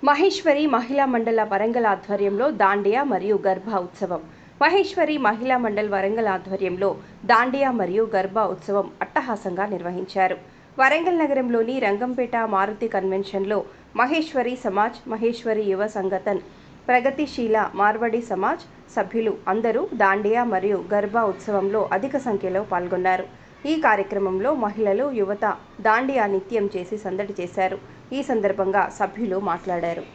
మహేశ్వరి మహిళా మండల వరంగల్ ఆధ్వర్యంలో దాండియా మరియు గర్భా ఉత్సవం. మహేశ్వరి మహిళా మండల్ వరంగల్ ఆధ్వర్యంలో దాండియా మరియు గర్భా ఉత్సవం అట్టహాసంగా నిర్వహించారు. వరంగల్ నగరంలోని రంగంపేట మారుతి కన్వెన్షన్లో మహేశ్వరి సమాజ్, మహేశ్వరి యువ సంగతన్, ప్రగతిశీల మార్వడి సమాజ్ సభ్యులు అందరూ దాండియా మరియు గర్భా ఉత్సవంలో అధిక సంఖ్యలో పాల్గొన్నారు. ఈ కార్యక్రమంలో మహిళలు, యువత దాండియా నిత్యం చేసి సందడి చేశారు. ఈ సందర్భంగా సభ్యులు మాట్లాడారు.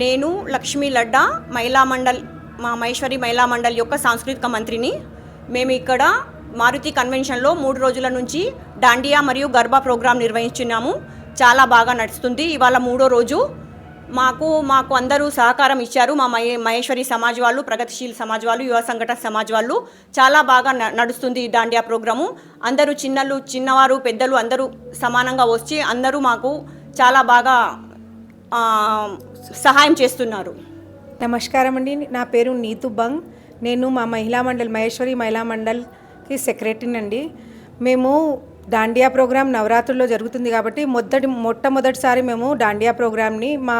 నేను లక్ష్మీ లడ్డా మహిళా మండల్, మా మహేశ్వరి మహిళా మండల్ యొక్క సాంస్కృతిక మంత్రిని. మేము ఇక్కడ మారుతి కన్వెన్షన్లో 3 రోజుల నుంచి దాండియా మరియు గర్భా ప్రోగ్రాం నిర్వహించున్నాము. చాలా బాగా నడుస్తుంది. ఇవాళ 3వ రోజు. మాకు అందరూ సహకారం ఇచ్చారు. మా మహేశ్వరి సమాజ్ వాళ్ళు, ప్రగతిశీల సమాజ్ వాళ్ళు, యువ సంఘటన సమాజ్ వాళ్ళు. చాలా బాగా నడుస్తుంది ఈ దాండియా ప్రోగ్రాము. అందరూ చిన్నవారు, పెద్దలు అందరూ సమానంగా వచ్చి అందరూ మాకు చాలా బాగా సహాయం చేస్తున్నారు. నమస్కారం అండి. నా పేరు నీతు బంగ్. నేను మా మహిళా మండల్, మహేశ్వరి మహిళా మండల్కి సెక్రటరీని అండి. మేము దాండియా ప్రోగ్రాం నవరాత్రుల్లో జరుగుతుంది కాబట్టి మొట్టమొదటిసారి మేము దాండియా ప్రోగ్రామ్ని మా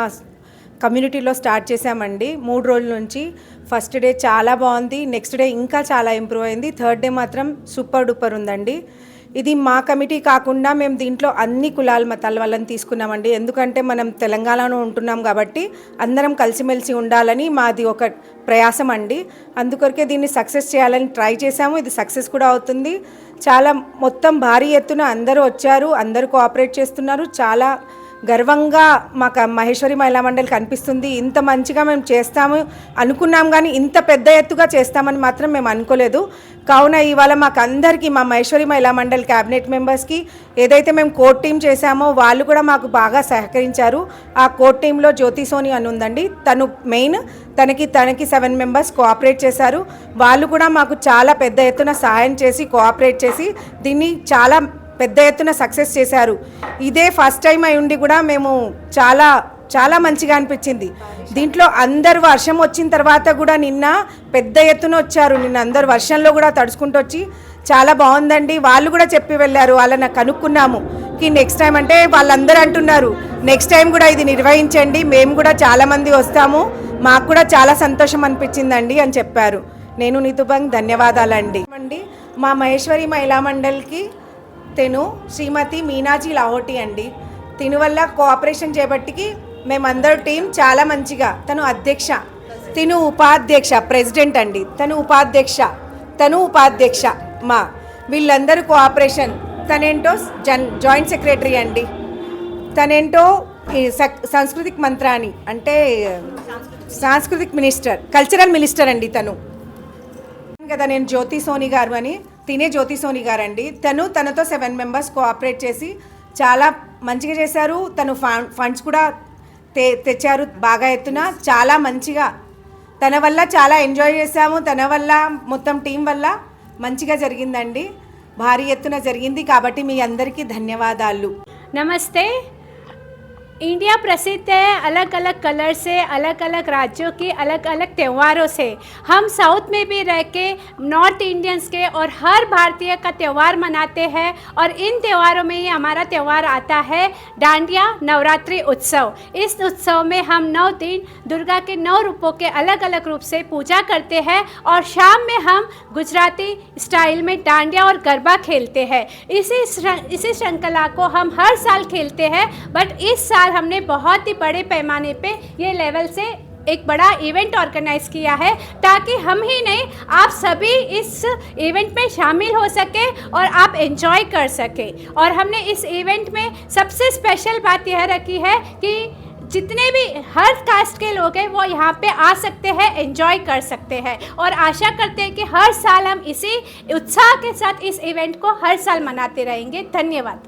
కమ్యూనిటీలో స్టార్ట్ చేసామండి. 3 రోజుల నుంచి. ఫస్ట్ డే చాలా బాగుంది, నెక్స్ట్ డే ఇంకా చాలా ఇంప్రూవ్ అయింది, థర్డ్ డే మాత్రం సూపర్ డూపర్ ఉందండి. ఇది మా కమిటీ కాకుండా మేము దీంట్లో అన్ని కులాల మతాల వాళ్ళని తీసుకున్నామండి. ఎందుకంటే మనం తెలంగాణలో ఉంటున్నాం కాబట్టి అందరం కలిసిమెలిసి ఉండాలని మాది ఒక ప్రయాసం అండి. అందుకొరకే దీన్ని సక్సెస్ చేయాలని ట్రై చేశాము. ఇది సక్సెస్ కూడా అవుతుంది. చాలా మొత్తం భారీ ఎత్తున అందరూ వచ్చారు, అందరూ కోఆపరేట్ చేస్తున్నారు. చాలా గర్వంగా మాకు మహేశ్వరి మహిళా మండలి కనిపిస్తుంది. ఇంత మంచిగా మేము చేస్తాము అనుకున్నాం, కానీ ఇంత పెద్ద ఎత్తుగా చేస్తామని మాత్రం మేము అనుకోలేదు. కావున ఇవాళ మాకు అందరికీ, మా మహేశ్వరి మహిళా మండలి క్యాబినెట్ మెంబర్స్కి ఏదైతే మేము కోర్ టీం చేశామో వాళ్ళు కూడా మాకు బాగా సహకరించారు. ఆ కోర్ టీంలో జ్యోతి సోని అని ఉందండి, తను మెయిన్. తనకి 7 మెంబర్స్ కోఆపరేట్ చేశారు. వాళ్ళు కూడా మాకు చాలా పెద్ద ఎత్తున సహాయం చేసి కోఆపరేట్ చేసి దీన్ని చాలా పెద్ద ఎత్తున సక్సెస్ చేశారు. ఇదే ఫస్ట్ టైం అయి ఉండి కూడా మేము చాలా మంచిగా అనిపించింది. దీంట్లో అందరు వర్షం వచ్చిన తర్వాత కూడా నిన్న పెద్ద ఎత్తున వచ్చారు. నిన్న అందరు వర్షంలో కూడా తడుచుకుంటూ వచ్చి చాలా బాగుందండి. వాళ్ళు కూడా చెప్పి వెళ్ళారు, వాళ్ళని కనుక్కున్నాము. కి నెక్స్ట్ టైం అంటే వాళ్ళందరూ అంటున్నారు నెక్స్ట్ టైం కూడా ఇది నిర్వహించండి, మేము కూడా చాలామంది వస్తాము, మాకు కూడా చాలా సంతోషం అనిపించిందండి అని చెప్పారు. నేను నీతు బంగ్ ధన్యవాదాలండి. మా మహేశ్వరి మహిళా మండల్కి తెను శ్రీమతి మీనాజీ లాహోటి అండి. తిను వల్ల కోఆపరేషన్ చేపట్టికి మేమందరూ టీం చాలా మంచిగా, తను అధ్యక్ష, తిను ఉపాధ్యక్ష, ప్రెసిడెంట్ అండి, తను ఉపాధ్యక్ష మా వీళ్ళందరూ కోఆపరేషన్. తనేంటో జాయింట్ సెక్రటరీ అండి, తనేంటో సాంస్కృతిక మంత్రాని అంటే సాంస్కృతిక మినిస్టర్, కల్చరల్ మినిస్టర్ అండి తను కదా. నేను జ్యోతి సోని గారు అని, తినే జ్యోతి సోని గారు అండి. తనతో 7 మెంబర్స్ కోఆపరేట్ చేసి చాలా మంచిగా చేశారు. తను ఫండ్స్ కూడా తెచ్చారు బాగా ఎత్తున, చాలా మంచిగా. తన వల్ల చాలా ఎంజాయ్ చేశాము, తన వల్ల మొత్తం టీం వల్ల మంచిగా జరిగిందండి, భారీ ఎత్తున జరిగింది. కాబట్టి మీ అందరికీ ధన్యవాదాలు. नमस्ते। इंडिया प्रसिद्ध है अलग अलग कलर से, अलग अलग राज्यों की अलग अलग त्योहारों से। हम साउथ में भी रह के नॉर्थ इंडियंस के और हर भारतीय का त्यौहार मनाते हैं और इन त्योहारों में ही हमारा त्यौहार आता है डांडिया नवरात्रि उत्सव। इस उत्सव में हम 9 दिन दुर्गा के 9 रूपों के अलग अलग रूप से पूजा करते हैं और शाम में हम गुजराती स्टाइल में डांडिया और गरबा खेलते हैं। इसी श्रृंखला को हम हर साल खेलते हैं, बट इस साल हमने बहुत ही बड़े पैमाने पे ये लेवल से एक बड़ा इवेंट ऑर्गेनाइज किया है, ताकि हम ही नहीं आप सभी इस इवेंट में शामिल हो सके और आप एंजॉय कर सके। और हमने इस इवेंट में सबसे स्पेशल बात यह रखी है कि जितने भी हर कास्ट के लोग हैं वो यहाँ पे आ सकते हैं, एंजॉय कर सकते हैं। और आशा करते हैं कि हर साल हम इसी उत्साह के साथ इस इवेंट को हर साल मनाते रहेंगे। धन्यवाद।